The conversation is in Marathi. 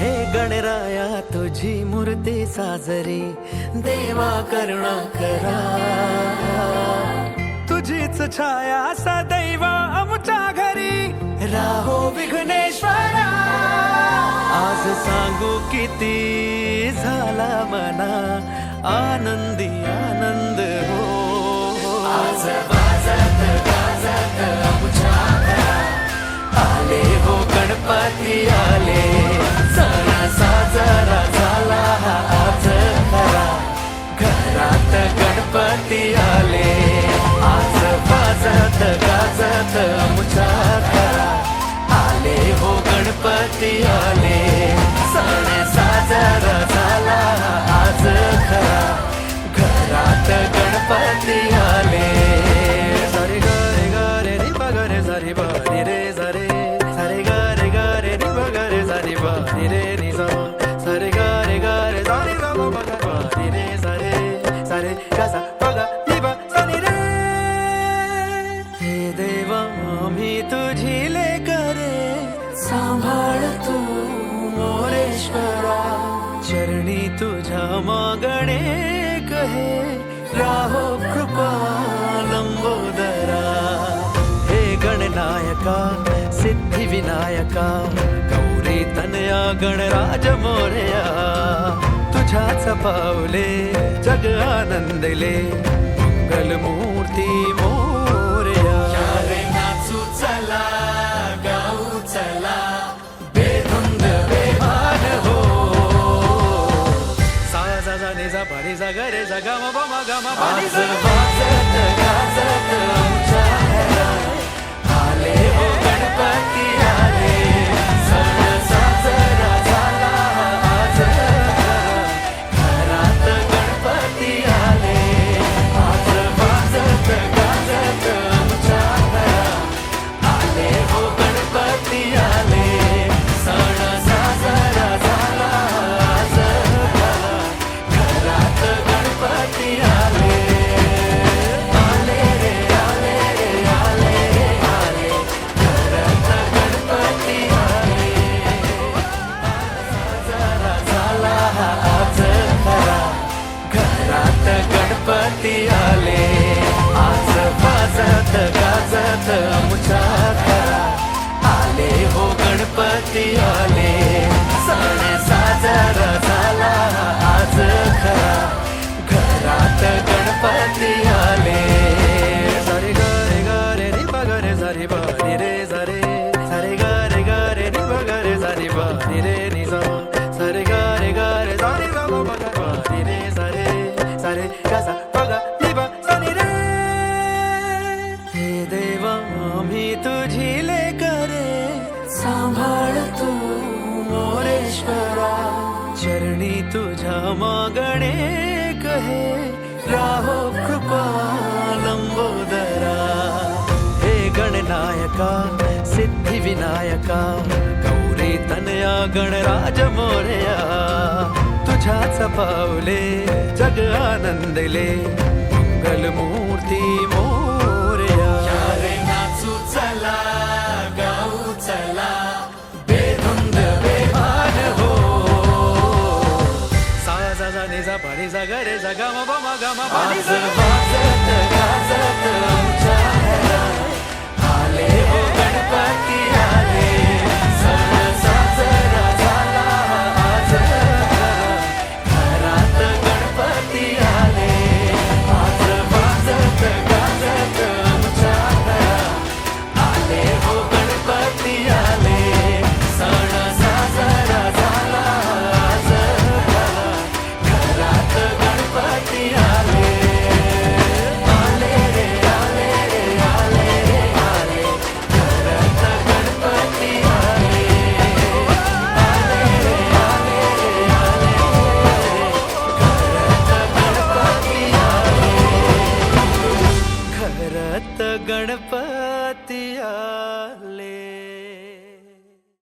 हे गणराया तुझी मूर्ती साजरी देवा करुणा करा, तुझीच छाया सदैव आमच्या घरी राहो विघ्नेश्वरा। आज सांगू किती झाला मना आनंदी आनंद हो, आज वाजत गाजत आमच्या घरात आले हो गणपती आले, सण साजरा झाला हा आज खरा, घरात गणपती आले, आज वाजत गाजत आमच्या घरात आले हो गणपती आले, सण साजरा झाला आज खरा, घरात गणपती आले। सारे ग रे ग रे रे ब ग रे सारे ब रे रे सारे, सारे ग रे ग रे रे ब ग रे सारे ब रे रे नि सा, सारे ग रे ग रे सारे ग ब ग ब रे रे सारे, सारे ग सा ब ग नि ब सा नि रे। हे देवा आम्ही तुझी लेकरे सांभाळ तू मोरेश्वरा, चरणी तुझ्या मागणे कहे राहो कृपा लंबोदरा। हे गणनायका सिद्धी विनायका गौरी तनया गणराज मोरया, तुझ्याच पावले जग आनंदले मंगल मूर्ती मोरया। रे नाचू चला गाऊ चला बेधुंद बेभान हो, सा जा जा नि जा पा नि जा ग रे जा ग म प म ग म प नि जा। वाजत गाजत आमच्या घरात आले हो गणपती आले, सण साजरा झाला आज खरा, घरात गणपती आले, आज वाजत गाजत आमच्या घरात आले हो गणपती आले, सण साजरा झाला आज खरा, घरात गणपती आले। आले रे आले रे आले रे आले, घरात गणपती आले, साजरा झाला आज खरा, घरात गणपती आले, आज वाजत गाजत आमच्या घरात आले हो गणपती आले, सण साजरा झाला आज खरा, घरात गणपती आले। सारे ग रे ग रे रे ब ग रे सारे ब रे रे सारे, सारे ग रे ग रे रे ब ग रे सारे ब रे रे नि सा, सारे ग रे ग रे सारे ग ब ग ब रे रे सारे, सारे ग सा ब ग नि ब सा नि रे। हे देवा आम्ही तुझी लेकरे सांभाळ तू मोरेश्वरा, चरणी तुझ्या मागणे कहे राहो कृपा लंबोदरा। हे गणनायका सिद्धी विनायका गौरी तनया गणराज मोरया, तुझ्याच पावले जग आनंदले मंगल मूर्ती मोरया। रे नाचू चला गाऊ चला बेधुंद बेभान हो, सा जा जा नि जा पा नि जा ग रे जा ग म प म ग म प नि जा। वाजत गाजत आमच्या घरात आले हो गणपती